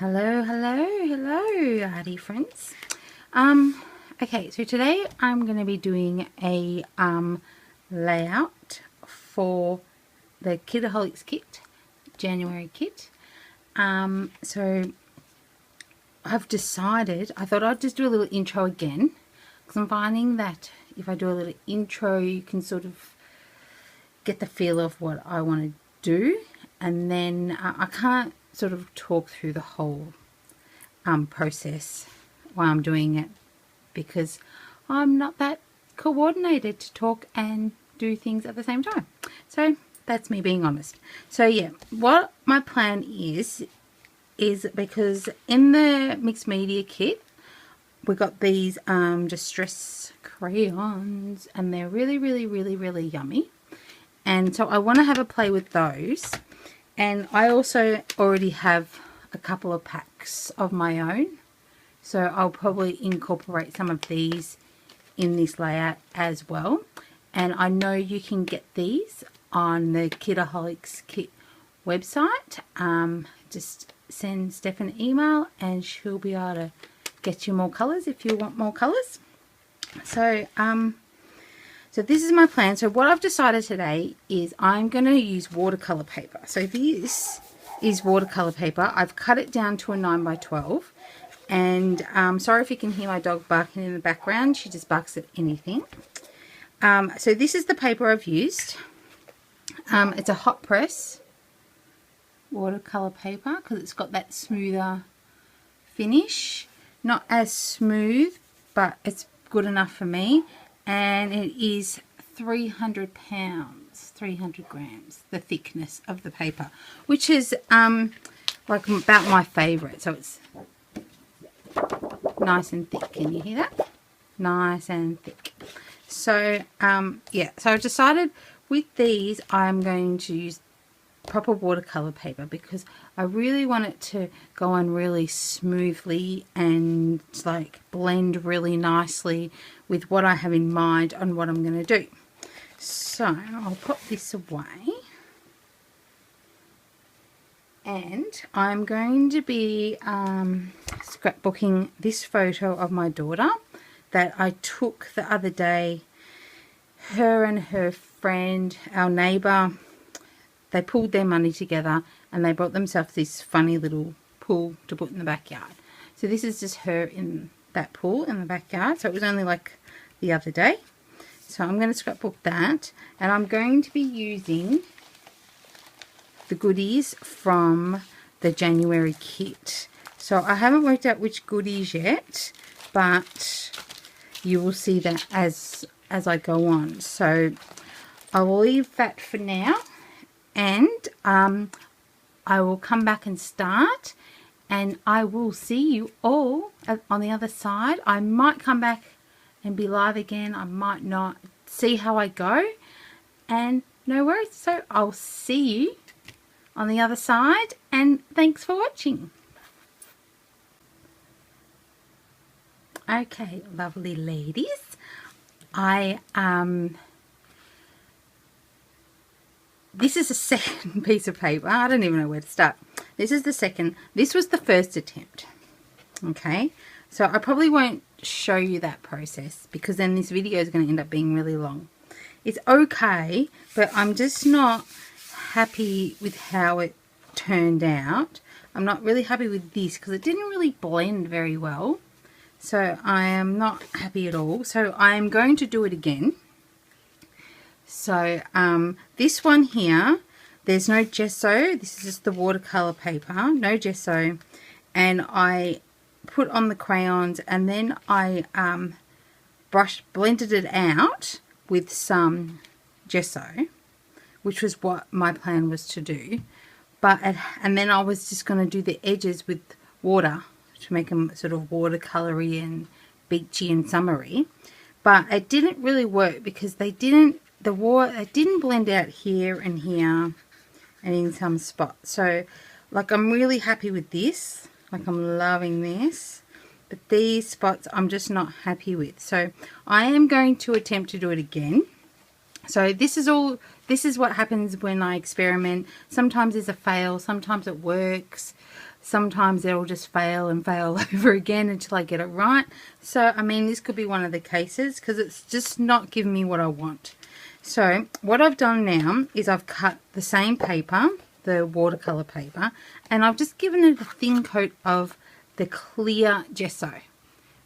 Hello, hardy friends. Okay, so today I'm going to be doing a layout for the Kitaholic Kit, January kit. So I've decided, I thought I'd just do a little intro again, because I'm finding that if I do a little intro, you can sort of get the feel of what I want to do, and then I can't sort of talk through the whole process while I'm doing it, because I'm not that coordinated to talk and do things at the same time. So that's me being honest. So yeah, what my plan is because in the mixed media kit we got these distress crayons, and they're really yummy, and so I want to have a play with those. And I also already have a couple of packs of my own, so I'll probably incorporate some of these in this layout as well. And I know you can get these on the Kitaholic Kit website. Just send Steph an email and she'll be able to get you more colours if you want more colours. So so this is my plan. So what I've decided today is I'm going to use watercolour paper. So this is watercolour paper. I've cut it down to a 9x12. And sorry if you can hear my dog barking in the background. She just barks at anything. So this is the paper I've used. It's a hot press watercolour paper because it's got that smoother finish. Not as smooth, but it's good enough for me. And it is 300 pounds, 300 grams, the thickness of the paper, which is like about my favourite. So it's nice and thick. Can you hear that? Nice and thick. So yeah, so I've decided with these I'm going to use proper watercolour paper because I really want it to go on really smoothly and like blend really nicely with what I have in mind on what I'm going to do. So I'll put this away, and I'm going to be scrapbooking this photo of my daughter that I took the other day. Her and her friend, our neighbour, they pulled their money together and they bought themselves this funny little pool to put in the backyard. So this is just her in that pool in the backyard. So it was only like the other day. So I'm going to scrapbook that, and I'm going to be using the goodies from the January kit. So I haven't worked out which goodies yet, but you will see that as I go on. So I will leave that for now, and I will come back and start, and I will see you all on the other side. I might come back and be live again, I might not. See how I go, and no worries. So I'll see you on the other side, and thanks for watching. Okay, lovely ladies, this is the second piece of paper. I don't even know where to start. This is the second. This was the first attempt. Okay, so I probably won't show you that process because then this video is going to end up being really long. It's okay, but I'm just not happy with how it turned out. I'm not really happy with this because it didn't really blend very well. So I am not happy at all. So I am going to do it again. So this one here, there's no gesso. This is just the watercolor paper, no gesso. And I put on the crayons, and then I blended it out with some gesso, which was what my plan was to do. And then I was just going to do the edges with water to make them sort of watercolory and beachy and summery. But it didn't really work because it didn't blend out here and here and in some spots. So like I'm really happy with this. Like I'm loving this, but these spots I'm just not happy with. So I am going to attempt to do it again. So this is what happens when I experiment. Sometimes it's a fail, sometimes it works. sometimes it'll just fail and fail over again until I get it right. So, I mean, this could be one of the cases because it's just not giving me what I want. So, what I've done now is I've cut the same paper, the watercolor paper, and I've just given it a thin coat of the clear gesso,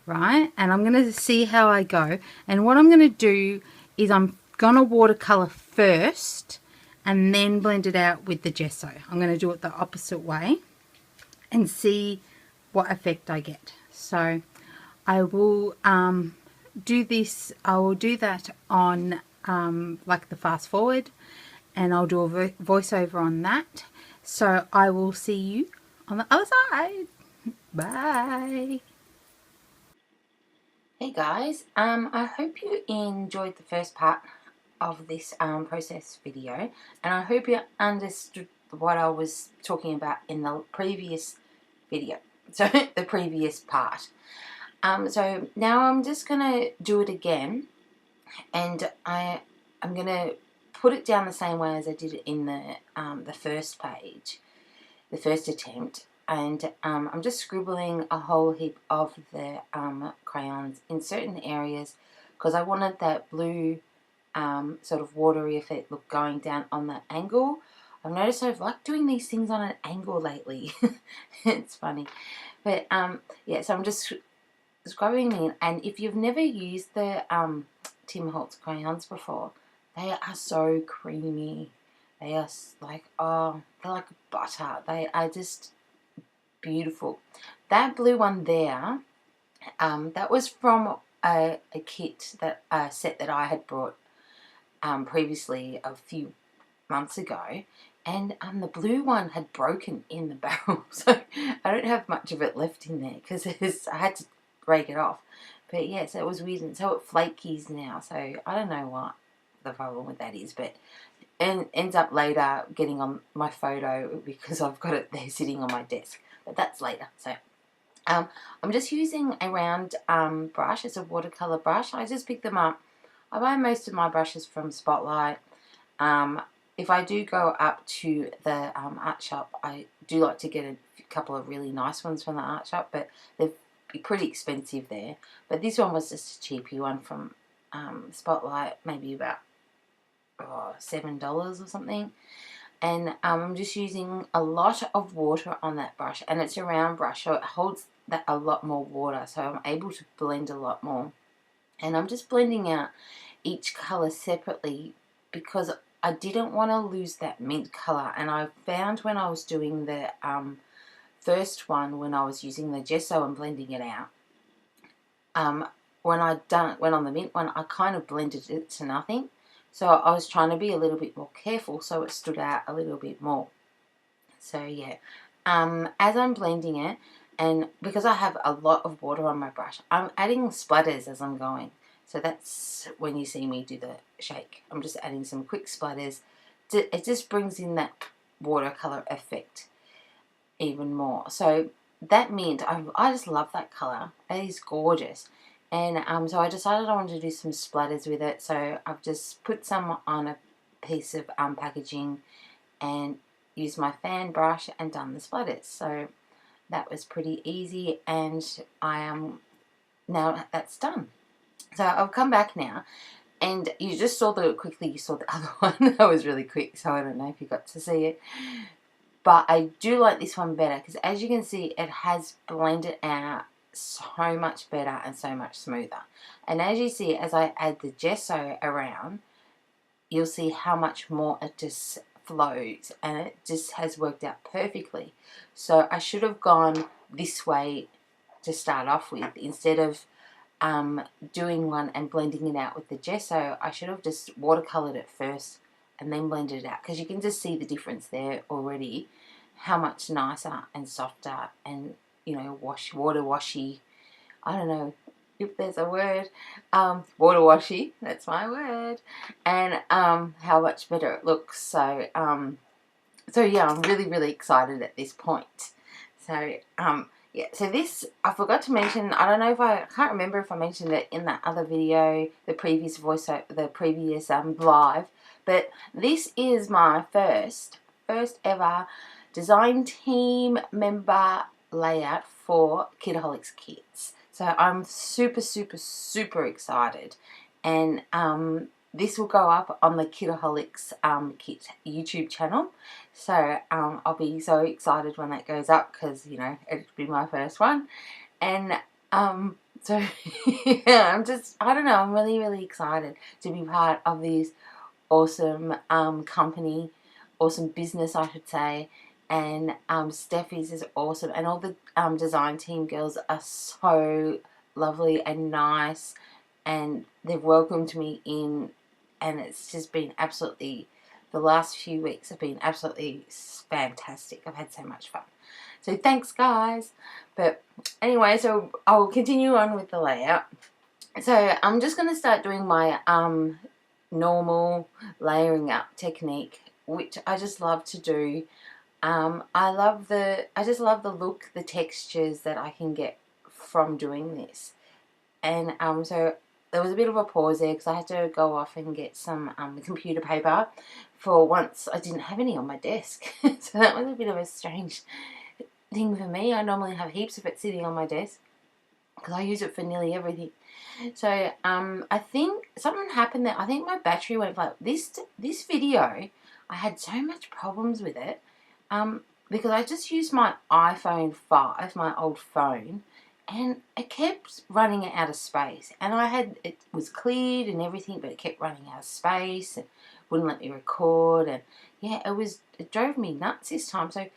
right? And I'm going to see how I go. And what I'm going to do is I'm going to watercolor first and then blend it out with the gesso. I'm going to do it the opposite way and see what effect I get. So I will do this. I will do that on like the fast forward, and I'll do a voiceover on that. So I will see you on the other side. Bye. Hey guys, I hope you enjoyed the first part of this process video, and I hope you understood what I was talking about in the previous video, so the previous part. So now I'm just gonna do it again, and I'm gonna put it down the same way as I did it in the first page, the first attempt. And I'm just scribbling a whole heap of the crayons in certain areas because I wanted that blue sort of watery effect look going down on that angle. I've noticed I've liked doing these things on an angle lately. It's funny. But yeah, so I'm just scrubbing in. And if you've never used the Tim Holtz crayons before, they are so creamy. They are like, oh, they're like butter. They are just beautiful. That blue one there, that was from a kit, that a set that I had brought previously a few months ago, and the blue one had broken in the barrel, so I don't have much of it left in there because I had to break it off. But yeah, so it was weird, and so it flakies now, so I don't know what the problem with that is, but and ends up later getting on my photo because I've got it there sitting on my desk. But that's later. So I'm just using a round brush. It's a watercolor brush. I just picked them up. I buy most of my brushes from Spotlight. If I do go up to the art shop, I do like to get a couple of really nice ones from the art shop, but they're pretty expensive there. But this one was just a cheapy one from Spotlight, maybe about $7 or something. And I'm just using a lot of water on that brush, and it's a round brush, so it holds that a lot more water, so I'm able to blend a lot more. And I'm just blending out each colour separately because I didn't want to lose that mint colour. And I found when I was doing the first one, when I was using the gesso and blending it out, when I went on the mint one, I kind of blended it to nothing. So I was trying to be a little bit more careful so it stood out a little bit more. So yeah, as I'm blending it, and because I have a lot of water on my brush, I'm adding splatters as I'm going. So that's when you see me do the shake. I'm just adding some quick splatters. It just brings in that watercolor effect even more. So that mint, I just love that color. It is gorgeous. And so I decided I wanted to do some splatters with it. So I've just put some on a piece of packaging and used my fan brush and done the splatters. So that was pretty easy, and I am now that's done. So I'll come back now, and you just saw you saw the other one. That was really quick, so I don't know if you got to see it. But I do like this one better because, as you can see, it has blended out so much better and so much smoother. And as you see, as I add the gesso around, you'll see how much more it just flows, and it just has worked out perfectly. So I should have gone this way to start off with. Instead of doing one and blending it out with the gesso, I should have just watercolored it first and then blended it out, because you can just see the difference there already, how much nicer and softer and, you know, water washy, I don't know if there's a word, water washy, that's my word, and how much better it looks. So so yeah, I'm really excited at this point. So yeah, so this, I forgot to mention, I don't know if I can't remember if I mentioned it in that other video, the previous live, but this is my first ever design team member layout for Kitaholic Kits. So I'm super, super, super excited. And this will go up on the Kitaholic Kit YouTube channel. So I'll be so excited when that goes up because, you know, it'll be my first one. And so yeah, I don't know, I'm really, really excited to be part of this awesome company, awesome business, I should say. And Steffi's is awesome, and all the design team girls are so lovely and nice, and they've welcomed me in, and it's just been absolutely, the last few weeks have been absolutely fantastic. I've had so much fun. So thanks, guys. But anyway, so I'll continue on with the layout. So I'm just going to start doing my normal layering up technique, which I just love to do. I just love the look, the textures that I can get from doing this. And so there was a bit of a pause there because I had to go off and get some computer paper for once I didn't have any on my desk. So that was a bit of a strange thing for me. I normally have heaps of it sitting on my desk because I use it for nearly everything. So I think something happened there. I think my battery went flat. This video, I had so much problems with it because I just used my iPhone 5, my old phone, and it kept running out of space. And it was cleared and everything, but it kept running out of space and wouldn't let me record. And yeah, it drove me nuts this time. So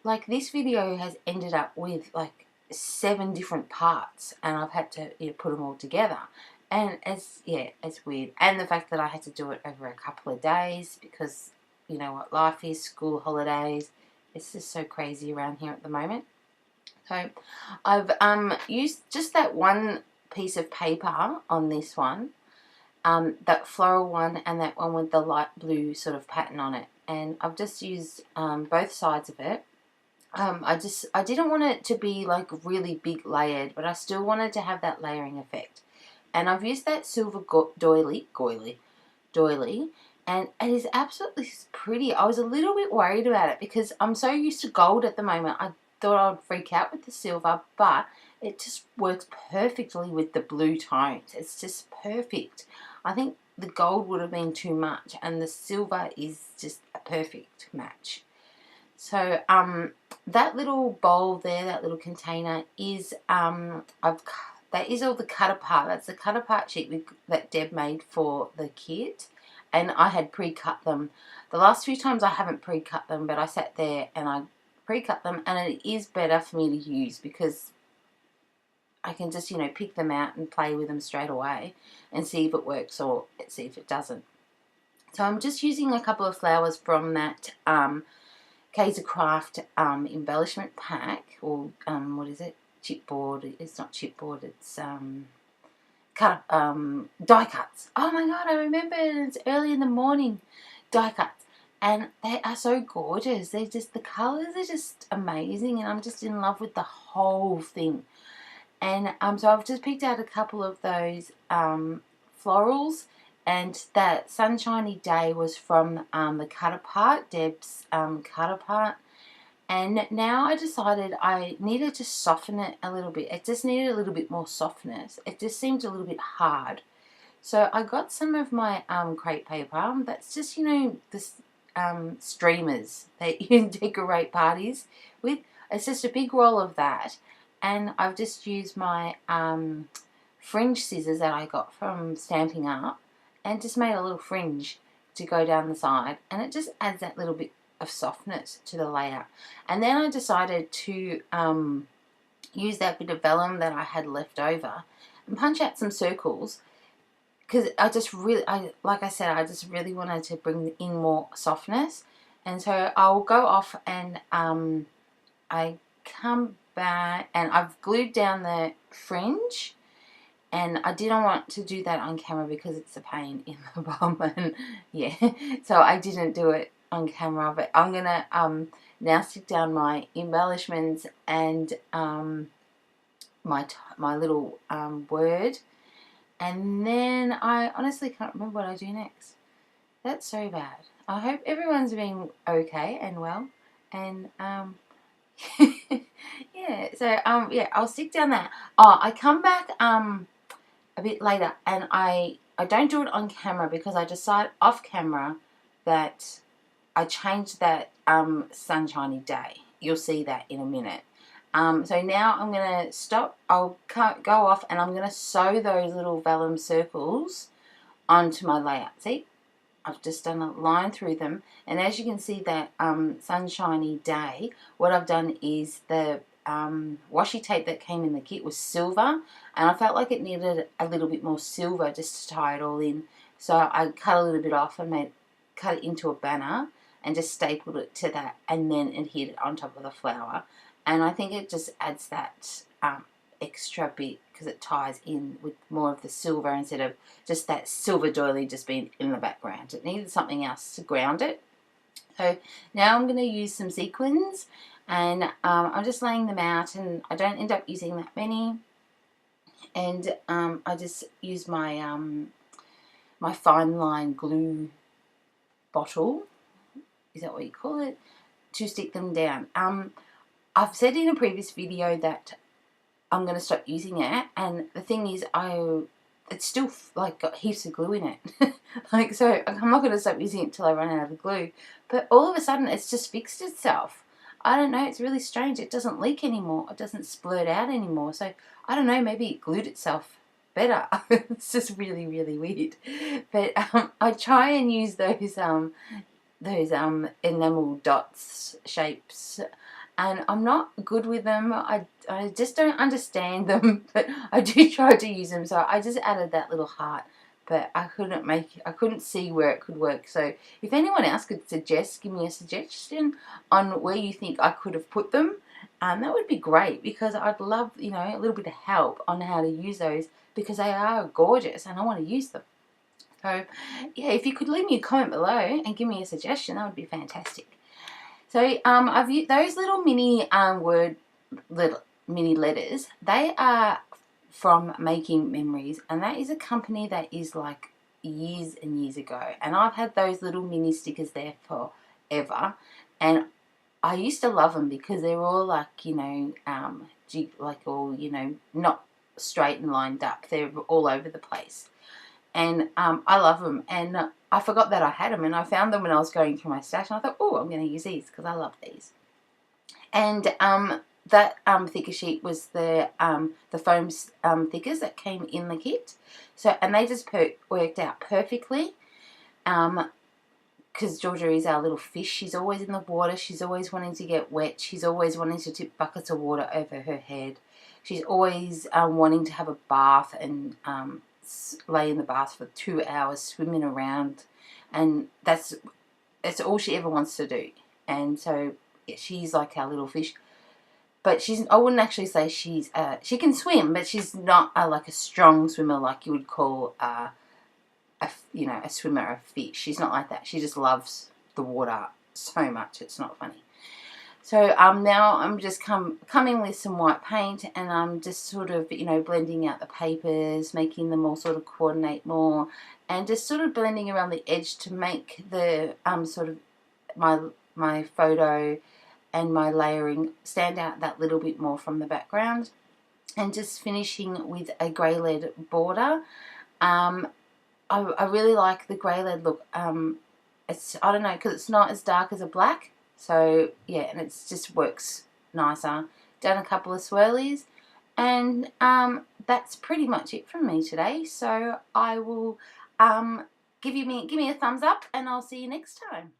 like this video has ended up with like 7 different parts, and I've had to put them all together, and it's weird. And the fact that I had to do it over a couple of days because you know what life is, school holidays, it's just so crazy around here at the moment. So I've used just that one piece of paper on this one, that floral one and that one with the light blue sort of pattern on it, and I've just used both sides of it. I didn't want it to be like really big layered, but I still wanted to have that layering effect. And I've used that silver doily, and it is absolutely pretty. I was a little bit worried about it because I'm so used to gold at the moment. I thought I would freak out with the silver, but it just works perfectly with the blue tones. It's just perfect. I think the gold would have been too much, and the silver is just a perfect match. So that little bowl there, that little container is that is all the cut apart. That's the cut apart sheet that Deb made for the kit, and I had pre-cut them. The last few times I haven't pre-cut them, but I sat there and I pre-cut them, and it is better for me to use because I can just pick them out and play with them straight away and see if it works or see if it doesn't. So I'm just using a couple of flowers from that Kaiser Craft embellishment pack, or what is it? Chipboard. It's not chipboard. It's die cuts. Oh my god, I remember it's early in the morning. Die cuts, and they are so gorgeous. They're just, the colours are just amazing, and I'm just in love with the whole thing. And so I've just picked out a couple of those florals. And that Sunshiny Day was from the Cut Apart, Deb's Cut Apart. And now I decided I needed to soften it a little bit. It just needed a little bit more softness. It just seemed a little bit hard. So I got some of my crepe paper. That's just, this streamers that you decorate parties with. It's just a big roll of that. And I've just used my fringe scissors that I got from Stampin' Up, and just made a little fringe to go down the side, and it just adds that little bit of softness to the layout. And then I decided to use that bit of vellum that I had left over and punch out some circles, because I just really wanted to bring in more softness. And so I'll go off and I come back and I've glued down the fringe. And I didn't want to do that on camera because it's a pain in the bum, and yeah, so I didn't do it on camera. But I'm gonna now stick down my embellishments and my little word, and then I honestly can't remember what I do next. That's so bad. I hope everyone's been okay and well. And yeah, so yeah, I'll stick down that. Oh, I come back a bit later, and I don't do it on camera because I decide off camera that I changed that sunshiny day. You'll see that in a minute. So now I'm going to stop. I'll go off, and I'm going to sew those little vellum circles onto my layout. See, I've just done a line through them, and as you can see that sunshiny day, what I've done is the washi tape that came in the kit was silver, and I felt like it needed a little bit more silver just to tie it all in. So I cut a little bit off and cut it into a banner and just stapled it to that, and then adhered it on top of the flower. And I think it just adds that extra bit because it ties in with more of the silver instead of just that silver doily just being in the background. It needed something else to ground it. So now I'm going to use some sequins, and I'm just laying them out, and I don't end up using that many. And I just use my my fine line glue bottle, is that what you call it, to stick them down. I've said in a previous video that I'm going to stop using it, and the thing is, it's still like got heaps of glue in it. Like, so I'm not going to stop using it till I run out of glue. But all of a sudden, it's just fixed itself. I don't know, it's really strange. It doesn't leak anymore. It doesn't splurt out anymore. So I don't know, maybe it glued itself better. It's just really, really weird. But I try and use those enamel dots shapes, and I'm not good with them. I just don't understand them, but I do try to use them. So I just added that little heart, but I couldn't see where it could work. So if anyone else could give me a suggestion on where you think I could have put them, that would be great, because I'd love, you know, a little bit of help on how to use those, because they are gorgeous and I want to use them. So yeah, if you could leave me a comment below and give me a suggestion, that would be fantastic. So I've used those little mini mini letters. They are from Making Memories, and that is a company that is like years and years ago. And I've had those little mini stickers there forever, and I used to love them because they're all like, you know, like all, you know, not straight and lined up. They're all over the place. And I love them, and I forgot that I had them, and I found them when I was going through my stash, and I thought, oh, I'm going to use these because I love these. And that thicker sheet was the foam thickers that came in the kit. So, and they just worked out perfectly, because Georgia is our little fish. She's always in the water. She's always wanting to get wet. She's always wanting to tip buckets of water over her head. She's always wanting to have a bath and lay in the bath for 2 hours swimming around, and that's all she ever wants to do. And so yeah, she's like our little fish, but I wouldn't actually say she can swim, but she's not like a strong swimmer like you would call you know, a swimmer, a fish. She's not like that. She just loves the water so much, it's not funny. So now I'm just coming with some white paint, and I'm just sort of, you know, blending out the papers, making them all sort of coordinate more, and just sort of blending around the edge to make the sort of my photo and my layering stand out that little bit more from the background. And just finishing with a grey lead border. I really like the grey lead look. It's, I don't know, because it's not as dark as a black. So yeah, and it just works nicer. Done a couple of swirlies, and that's pretty much it from me today. So I will give me a thumbs up, and I'll see you next time.